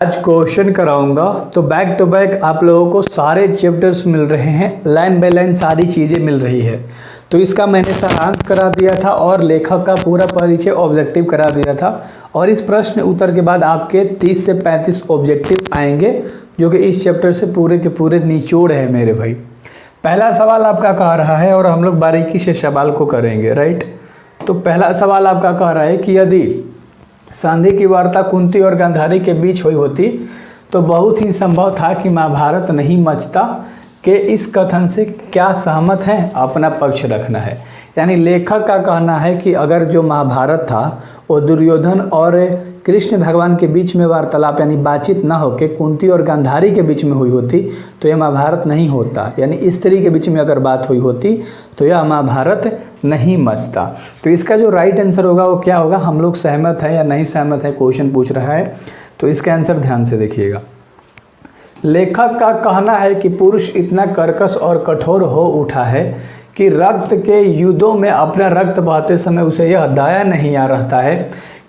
आज क्वेश्चन कराऊंगा तो बैक टू बैक आप लोगों को सारे चैप्टर्स मिल रहे हैं, लाइन बाय लाइन सारी चीज़ें मिल रही है। तो इसका मैंने सारांश करा दिया था और लेखक का पूरा परिचय ऑब्जेक्टिव करा दिया था। और इस प्रश्न उत्तर के बाद आपके 30 से 35 ऑब्जेक्टिव आएंगे जो कि इस चैप्टर से पूरे के पूरे निचोड़ है मेरे भाई। पहला सवाल आपका कह रहा है और हम लोग बारीकी से सवाल को करेंगे, राइट। तो पहला सवाल आपका कह रहा है कि यदि संधि की वार्ता कुंती और गांधारी के बीच हुई होती तो बहुत ही संभव था कि महाभारत नहीं मचता। के इस कथन से क्या सहमत हैं? अपना पक्ष रखना है। यानी लेखक का कहना है कि अगर जो महाभारत था वो दुर्योधन और कृष्ण भगवान के बीच में वार्तालाप यानी बातचीत ना होकर कुंती और गांधारी के बीच में हुई होती तो यह महाभारत नहीं होता। यानी स्त्री के बीच में अगर बात हुई होती तो यह महाभारत नहीं मचता। तो इसका जो राइट आंसर होगा वो क्या होगा? हम लोग सहमत हैं या नहीं सहमत है, क्वेश्चन पूछ रहा है। तो इसका आंसर ध्यान से देखिएगा। लेखक का कहना है कि पुरुष इतना कर्कश और कठोर हो उठा है कि रक्त के युद्धों में अपना रक्त बहाते समय उसे यह दाया नहीं आ रहता है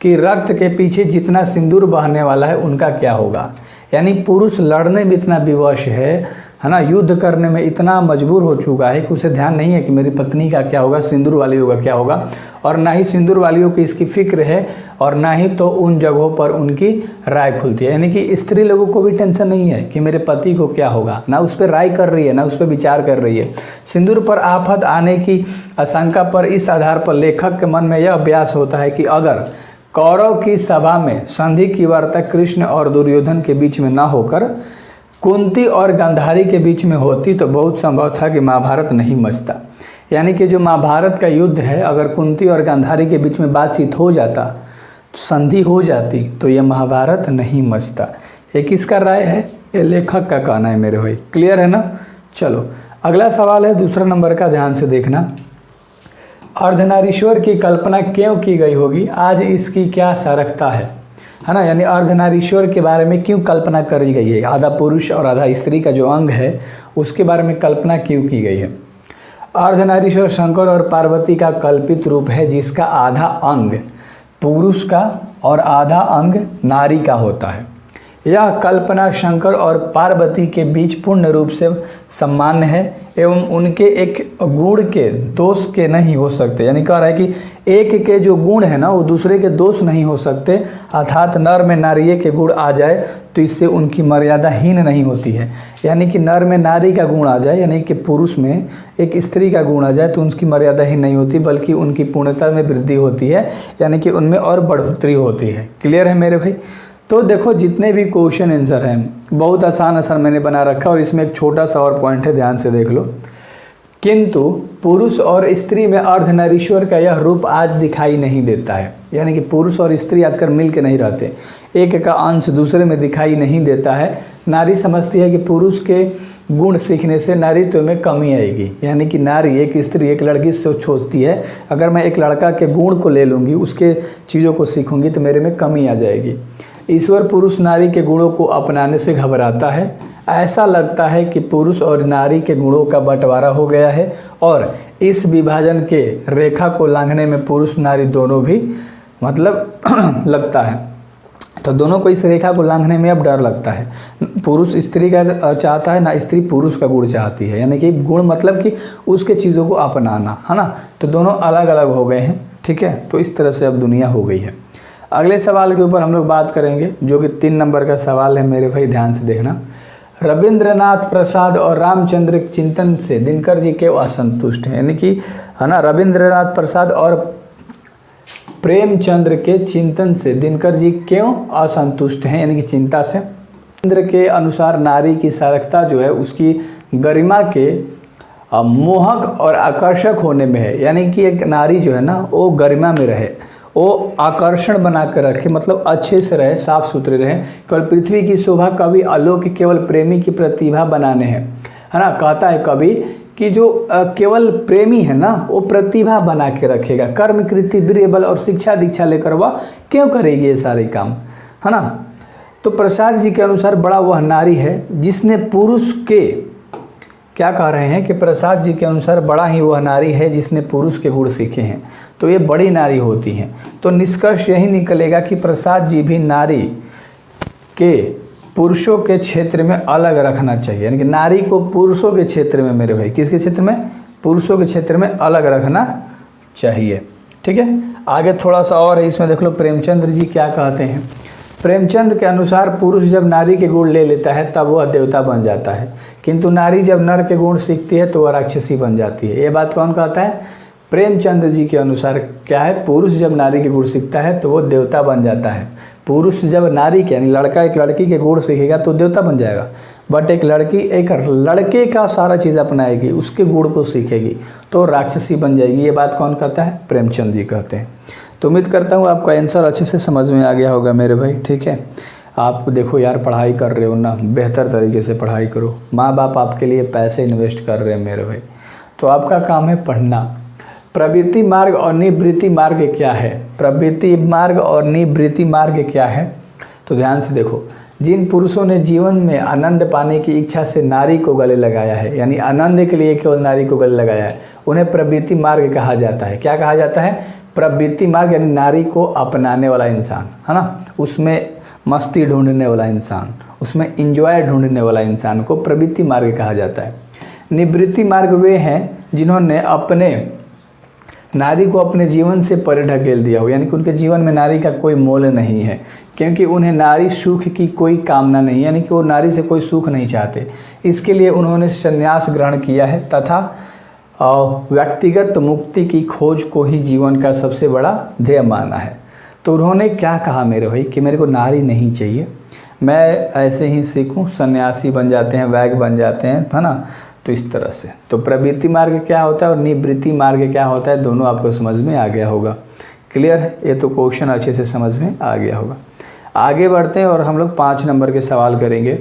कि रक्त के पीछे जितना सिंदूर बहने वाला है उनका क्या होगा। यानी पुरुष लड़ने में इतना विवश है ना, युद्ध करने में इतना मजबूर हो चुका है कि उसे ध्यान नहीं है कि मेरी पत्नी का क्या होगा, सिंदूर वालियों का क्या होगा। और ना ही सिंदूर वालियों की इसकी फिक्र है और ना ही तो उन जगहों पर उनकी राय खुलती है। यानी कि स्त्री लोगों को भी टेंशन नहीं है कि मेरे पति को क्या होगा, ना उस पर राय कर रही है ना उस पर विचार कर रही है। सिंदूर पर आफत आने की आशंका पर इस आधार पर लेखक के मन में यह अभ्यास होता है कि अगर कौरव की सभा में संधि की वार्ता कृष्ण और दुर्योधन के बीच में ना होकर कुंती और गांधारी के बीच में होती तो बहुत संभव था कि महाभारत नहीं मचता। यानी कि जो महाभारत का युद्ध है अगर कुंती और गांधारी के बीच में बातचीत हो जाता, संधि हो जाती तो यह महाभारत नहीं मचता। ये किसका राय है? ये लेखक का कहना है मेरे भाई। क्लियर है ना? चलो अगला सवाल है दूसरा नंबर का, ध्यान से देखना। अर्धनारीश्वर की कल्पना क्यों की गई होगी? आज इसकी क्या सार्थकता है ना। यानी अर्धनारीश्वर के बारे में क्यों कल्पना करी गई है? आधा पुरुष और आधा स्त्री का जो अंग है उसके बारे में कल्पना क्यों की गई है? अर्धनारीश्वर शंकर और पार्वती का कल्पित रूप है जिसका आधा अंग पुरुष का और आधा अंग नारी का होता है। यह कल्पना शंकर और पार्वती के बीच पूर्ण रूप से सामान्य है एवं उनके एक गुण के दोष के नहीं हो सकते। यानी कह रहा है कि एक के जो गुण है ना वो दूसरे के दोष नहीं हो सकते। अर्थात नर में नारी के गुण आ जाए तो इससे उनकी मर्यादा हीन नहीं होती है। यानी कि नर में नारी का गुण आ जाए यानी कि पुरुष में एक स्त्री का गुण आ जाए तो उनकी मर्यादा हीन नहीं होती बल्कि उनकी पूर्णता में वृद्धि होती है, यानी कि उनमें और बढ़ोतरी होती है। क्लियर है मेरे भाई? तो देखो जितने भी क्वेश्चन आंसर हैं बहुत आसान मैंने बना रखा और इसमें एक छोटा सा और पॉइंट है, ध्यान से देख लो। किंतु पुरुष और स्त्री में अर्धनारीश्वर का यह रूप आज दिखाई नहीं देता है। यानी कि पुरुष और स्त्री आजकल मिल के नहीं रहते, एक का अंश दूसरे में दिखाई नहीं देता है। नारी समझती है कि पुरुष के गुण सीखने से नारीत्व में कमी आएगी। यानी कि नारी एक स्त्री एक लड़की से सोचती है अगर मैं एक लड़का के गुण को ले लूँगी उसके चीज़ों को सीखूँगी तो मेरे में कमी आ जाएगी। ईश्वर पुरुष नारी के गुणों को अपनाने से घबराता है। ऐसा लगता है कि पुरुष और नारी के गुणों का बंटवारा हो गया है और इस विभाजन के रेखा को लांघने में पुरुष नारी दोनों भी लगता है। तो दोनों को इस रेखा को लांघने में अब डर लगता है। पुरुष स्त्री का चाहता है ना स्त्री पुरुष का गुण चाहती है। यानी कि गुण मतलब कि उसके चीज़ों को अपनाना, है ना। तो दोनों अलग अलग हो गए हैं, ठीक है। तो इस तरह से अब दुनिया हो गई है। अगले सवाल के ऊपर हम लोग बात करेंगे जो कि 3 नंबर का सवाल है मेरे भाई, ध्यान से देखना। रविंद्रनाथ प्रसाद और रामचंद्र के चिंतन से दिनकर जी क्यों असंतुष्ट हैं? यानी कि है ना, रविंद्रनाथ प्रसाद और प्रेमचंद्र के चिंतन से दिनकर जी क्यों असंतुष्ट हैं? यानी कि चिंता से। रविंद्र के अनुसार नारी की सार्थकता जो है उसकी गरिमा के मोहक और आकर्षक होने में है। यानी कि एक नारी जो है ना वो गरिमा में रहे, वो आकर्षण बना कर रखे, मतलब अच्छे से रहे, साफ सुथरे रहे। केवल पृथ्वी की शोभा कवि अलौकिक केवल प्रेमी की प्रतिभा बनाने हैं, है ना। कहता है कवि कि जो केवल प्रेमी है ना वो प्रतिभा बना के रखेगा। कर्म कृति वीर्य बल और शिक्षा दीक्षा लेकर वह क्यों करेगी ये सारे काम, है ना। तो प्रसाद जी के अनुसार बड़ा वह नारी है जिसने पुरुष के क्या कह रहे हैं कि प्रसाद जी के अनुसार बड़ा ही वह नारी है जिसने पुरुष के गुण सीखे हैं, तो ये बड़ी नारी होती हैं। तो निष्कर्ष यही निकलेगा कि प्रसाद जी भी नारी कि पुरुषों के क्षेत्र में अलग रखना चाहिए, यानी कि नारी को पुरुषों के क्षेत्र में, मेरे भाई किसके क्षेत्र में, पुरुषों के क्षेत्र में अलग रखना चाहिए। ठीक है, आगे थोड़ा सा और है, इसमें देख लो प्रेमचंद जी क्या कहते हैं। प्रेमचंद के अनुसार पुरुष जब नारी के गुण ले लेता है तब वह देवता बन जाता है, किंतु नारी जब नर के गुण सीखती है तो वह राक्षसी बन जाती है। ये बात कौन कहता है? प्रेमचंद जी के अनुसार क्या है, पुरुष जब नारी के गुण सीखता है तो वो देवता बन जाता है। पुरुष जब नारी के, यानी लड़का एक लड़की के गुण सीखेगा तो देवता बन जाएगा, बट एक लड़की एक लड़के का सारा चीज़ अपनाएगी, उसके गुण को सीखेगी तो राक्षसी बन जाएगी। ये बात कौन कहता है? प्रेमचंद जी कहते हैं। तो उम्मीद करता हूँ आपका आंसर अच्छे से समझ में आ गया होगा मेरे भाई। ठीक है, आप देखो यार, पढ़ाई कर रहे हो ना, बेहतर तरीके से पढ़ाई करो। माँ बाप आपके लिए पैसे इन्वेस्ट कर रहे हैं मेरे भाई, तो आपका काम है पढ़ना। प्रवृत्ति मार्ग और निवृत्ति मार्ग क्या है? प्रवृत्ति मार्ग और निवृत्ति मार्ग क्या है? तो ध्यान से देखो, जिन पुरुषों ने जीवन में आनंद पाने की इच्छा से नारी को गले लगाया है, यानी आनंद के लिए केवल नारी को गले लगाया है, उन्हें प्रवृत्ति मार्ग कहा जाता है। क्या कहा जाता है? प्रवृत्ति मार्ग, यानी नारी को अपनाने वाला इंसान, है ना, उसमें मस्ती ढूंढने वाला इंसान, उसमें इंजॉय ढूंढने वाला इंसान को प्रवृत्ति मार्ग कहा जाता है। निवृत्ति मार्ग वे हैं जिन्होंने अपने नारी को अपने जीवन से परे ढकेल दिया हो, यानी कि उनके जीवन में नारी का कोई मोल नहीं है, क्योंकि उन्हें नारी सुख की कोई कामना नहीं, यानी कि वो नारी से कोई सुख नहीं चाहते। इसके लिए उन्होंने संन्यास ग्रहण किया है तथा व्यक्तिगत मुक्ति की खोज को ही जीवन का सबसे बड़ा ध्येय माना है। तो उन्होंने क्या कहा मेरे भाई कि मेरे को नारी नहीं चाहिए, मैं ऐसे ही सीखूं, सन्यासी बन जाते हैं, वैग बन जाते हैं, है ना। तो इस तरह से तो प्रवृत्ति मार्ग क्या होता है और निवृत्ति मार्ग क्या होता है, दोनों आपको समझ में आ गया होगा। क्लियर है? ये तो क्वेश्चन अच्छे से समझ में आ गया होगा। आगे बढ़ते हैं और हम लोग 5 नंबर के सवाल करेंगे।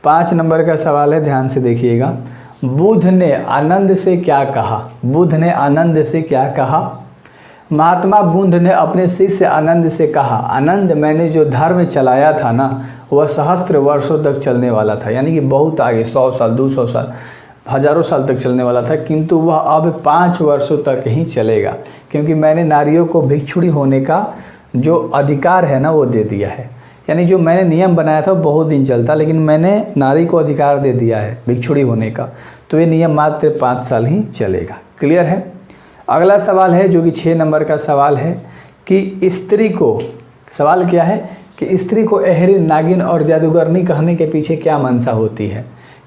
5 नंबर का सवाल है, ध्यान से देखिएगा। बुद्ध ने आनंद से क्या कहा? बुद्ध ने आनंद से क्या कहा? महात्मा बुद्ध ने अपने शिष्य आनंद से कहा, आनंद, मैंने जो धर्म चलाया था ना, वह सहस्त्र वर्षों तक चलने वाला था, यानी कि बहुत आगे, 100 साल, 200 साल, हजारों साल तक चलने वाला था, किंतु वह अब 5 वर्षों तक ही चलेगा, क्योंकि मैंने नारियों को भिक्षुणी होने का जो अधिकार है ना वो दे दिया है। यानी जो मैंने नियम बनाया था वो बहुत दिन चलता, लेकिन मैंने नारी को अधिकार दे दिया है भिक्षुणी होने का, तो ये नियम मात्र 5 साल ही चलेगा। क्लियर है? अगला सवाल है जो कि 6 नंबर का सवाल है कि स्त्री को, सवाल क्या है कि स्त्री को अहरिन, नागिन और जादूगरनी कहने के पीछे क्या मंशा होती है?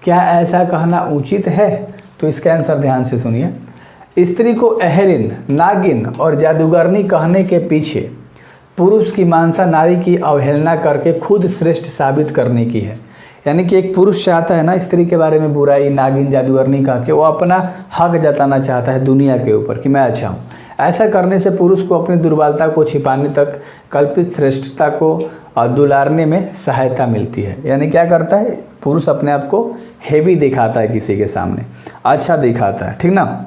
क्या ऐसा कहना उचित है? तो इसका आंसर ध्यान से सुनिए। स्त्री को अहरिन, नागिन और जादूगरनी कहने के पीछे पुरुष की मानसा नारी की अवहेलना करके खुद श्रेष्ठ साबित करने की है। यानी कि एक पुरुष चाहता है ना स्त्री के बारे में बुराई, नागिन, जादूगरनी कह के वो अपना हक जताना चाहता है दुनिया के ऊपर कि मैं अच्छा हूँ। ऐसा करने से पुरुष को अपनी दुर्बलता को छिपाने तक कल्पित श्रेष्ठता को दुलारने में सहायता मिलती है। यानी क्या करता है पुरुष, अपने आप को हेवी दिखाता है किसी के सामने, अच्छा दिखाता है, ठीक ना।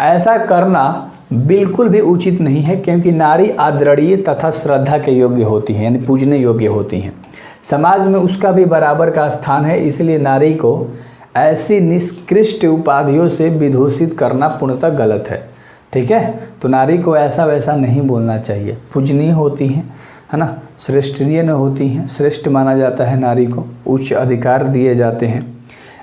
ऐसा करना बिल्कुल भी उचित नहीं है, क्योंकि नारी आदरणीय तथा श्रद्धा के योग्य होती है, यानी पूजने योग्य होती हैं। समाज में उसका भी बराबर का स्थान है, इसलिए नारी को ऐसी निष्कृष्ट उपाधियों से विभूषित करना पूर्णतः गलत है। ठीक है, तो नारी को ऐसा वैसा नहीं बोलना चाहिए, पूजनीय होती हैं, है ना, श्रेष्ठनीय होती हैं, श्रेष्ठ माना जाता है नारी को, उच्च अधिकार दिए जाते हैं।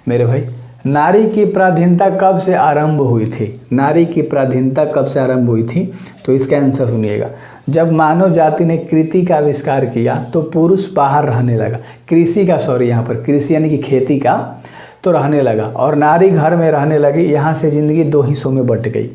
मेरे भाई, नारी की पराधीनता कब से आरंभ हुई थी? नारी की पराधीनता कब से आरंभ हुई थी? तो इसका आंसर सुनिएगा। जब मानव जाति ने कृषि का आविष्कार किया तो पुरुष बाहर रहने लगा, कृषि का, सॉरी यहाँ पर कृषि यानी कि खेती का, तो रहने लगा, और नारी घर में रहने लगी। यहाँ से जिंदगी 2 हिस्सों में बट गई।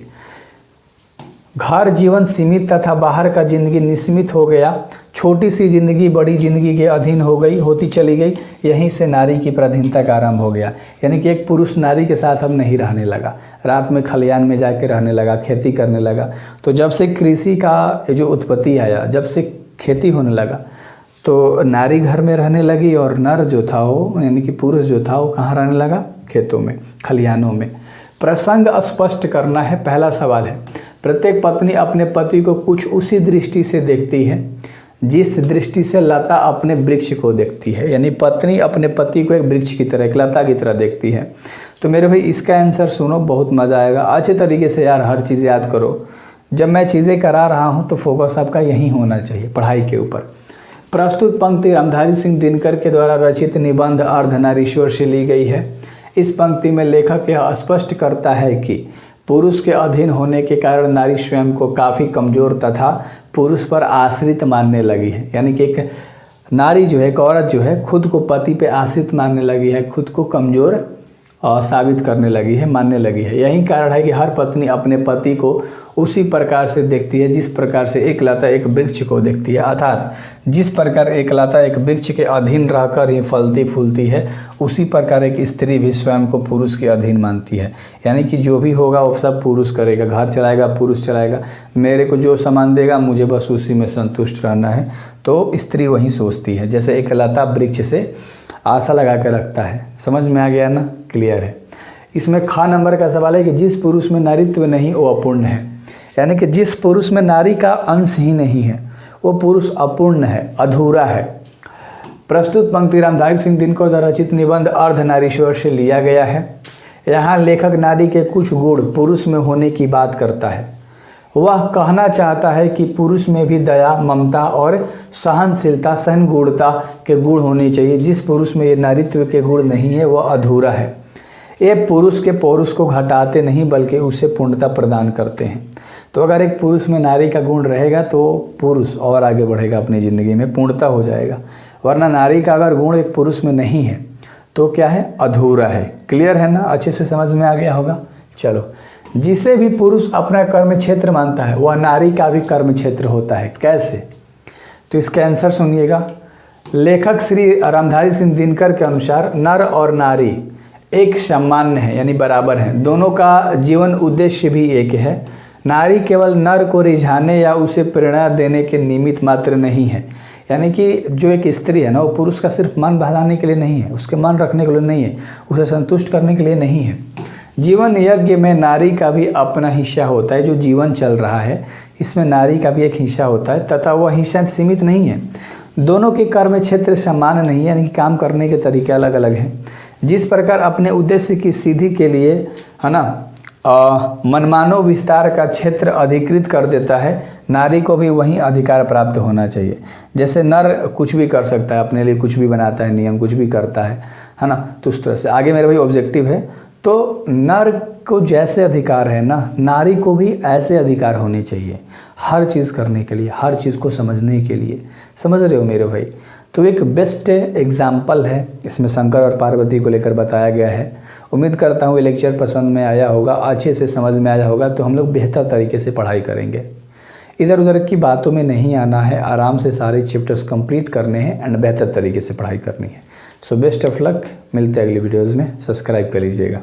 घर जीवन सीमित तथा बाहर का जिंदगी निस्मित हो गया। छोटी सी जिंदगी बड़ी जिंदगी के अधीन हो गई, होती चली गई। यहीं से नारी की पराधीनता का आरंभ हो गया। यानी कि एक पुरुष नारी के साथ अब नहीं रहने लगा, रात में खलियान में जाके रहने लगा, खेती करने लगा। तो जब से कृषि का जो उत्पत्ति आया, जब से खेती होने लगा, तो नारी घर में रहने लगी और नर जो था वो, यानी कि पुरुष जो था वो कहाँ रहने लगा? खेतों में, खलिहानों में। प्रसंग स्पष्ट करना है। पहला सवाल है, प्रत्येक पत्नी अपने पति को कुछ उसी दृष्टि से देखती है जिस दृष्टि से लता अपने वृक्ष को देखती है। यानी पत्नी अपने पति को एक वृक्ष की तरह, एक लता की तरह देखती है। तो मेरे भाई इसका आंसर सुनो, बहुत मज़ा आएगा। अच्छे तरीके से यार हर चीज़ याद करो। जब मैं चीज़ें करा रहा हूँ तो फोकस आपका यहीं होना चाहिए, पढ़ाई के ऊपर। प्रस्तुत पंक्ति रामधारी सिंह दिनकर के द्वारा रचित निबंध अर्धनारीश्वर से ली गई है। इस पंक्ति में लेखक यह स्पष्ट करता है कि पुरुष के अधीन होने के कारण नारी स्वयं को काफ़ी कमज़ोर तथा पुरुष पर आश्रित मानने लगी है। यानी कि एक नारी जो है, एक औरत जो है, खुद को पति पे आश्रित मानने लगी है, खुद को कमज़ोर साबित करने लगी है, मानने लगी है। यही कारण है कि हर पत्नी अपने पति को उसी प्रकार से देखती है जिस प्रकार से एक लता एक वृक्ष को देखती है। अर्थात जिस प्रकार एक लता एक वृक्ष के अधीन रहकर ही फलती फूलती है, उसी प्रकार एक स्त्री भी स्वयं को पुरुष के अधीन मानती है। यानी कि जो भी होगा वो सब पुरुष करेगा, घर चलाएगा पुरुष चलाएगा, मेरे को जो सामान देगा मुझे बस उसी में संतुष्ट रहना है। तो स्त्री वही सोचती है, जैसे एक लता वृक्ष से आशा लगा कर रखता है। समझ में आ गया ना? क्लियर है। इसमें ख नंबर का सवाल है कि जिस पुरुष में नारीत्व नहीं वो अपूर्ण है। यानी कि जिस पुरुष में नारी का अंश ही नहीं है वो पुरुष अपूर्ण है, अधूरा है। प्रस्तुत पंक्ति रामधारी सिंह दिनकर द्वारा रचित निबंध अर्धनारीश्वर से लिया गया है। यहाँ लेखक नारी के कुछ गुण पुरुष में होने की बात करता है। वह कहना चाहता है कि पुरुष में भी दया, ममता और सहनशीलता, सहनगुणता के गुण होने चाहिए। जिस पुरुष में ये नारीत्व के गुण नहीं है वह अधूरा है। ये पुरुष के पौरुष को घटाते नहीं बल्कि उसे पूर्णता प्रदान करते हैं। तो अगर एक पुरुष में नारी का गुण रहेगा तो पुरुष और आगे बढ़ेगा, अपनी ज़िंदगी में पूर्णता हो जाएगा। वरना नारी का अगर गुण एक पुरुष में नहीं है तो क्या है? अधूरा है। क्लियर है ना? अच्छे से समझ में आ गया होगा। चलो, जिसे भी पुरुष अपना कर्म क्षेत्र मानता है वह नारी का भी कर्म क्षेत्र होता है। कैसे? तो इसका आंसर सुनिएगा। लेखक श्री रामधारी सिंह दिनकर के अनुसार नर और नारी एक सामान्य है, यानी बराबर है। दोनों का जीवन उद्देश्य भी एक है। नारी केवल नर को रिझाने या उसे प्रेरणा देने के निमित्त मात्र नहीं है। यानी कि जो एक स्त्री है ना, वो पुरुष का सिर्फ मन बहलाने के लिए नहीं है, उसके मन रखने के लिए नहीं है, उसे संतुष्ट करने के लिए नहीं है। जीवन यज्ञ में नारी का भी अपना हिस्सा होता है। जो जीवन चल रहा है इसमें नारी का भी एक हिस्सा होता है तथा वह हिस्सा सीमित नहीं है। दोनों के कर्म क्षेत्र समान नहीं है, यानी कि काम करने के तरीके अलग अलग हैं। जिस प्रकार अपने उद्देश्य की सिद्धि के लिए है ना मनमानो विस्तार का क्षेत्र अधिकृत कर देता है, नारी को भी वही अधिकार प्राप्त होना चाहिए। जैसे नर कुछ भी कर सकता है, अपने लिए कुछ भी बनाता है, नियम कुछ भी करता है ना। तो उस तरह से आगे मेरा भाई ऑब्जेक्टिव है। तो नर को जैसे अधिकार है ना, नारी को भी ऐसे अधिकार होने चाहिए हर चीज़ करने के लिए, हर चीज़ को समझने के लिए। समझ रहे हो मेरे भाई? तो एक बेस्ट एग्जाम्पल है, इसमें शंकर और पार्वती को लेकर बताया गया है। उम्मीद करता हूँ ये लेक्चर पसंद में आया होगा, अच्छे से समझ में आया होगा। तो हम लोग बेहतर तरीके से पढ़ाई करेंगे, इधर उधर की बातों में नहीं आना है, आराम से सारे चैप्टर्स कंप्लीट करने हैं एंड बेहतर तरीके से पढ़ाई करनी है। सो बेस्ट ऑफ लक, मिलते हैं अगली वीडियोज़ में। सब्सक्राइब कर लीजिएगा।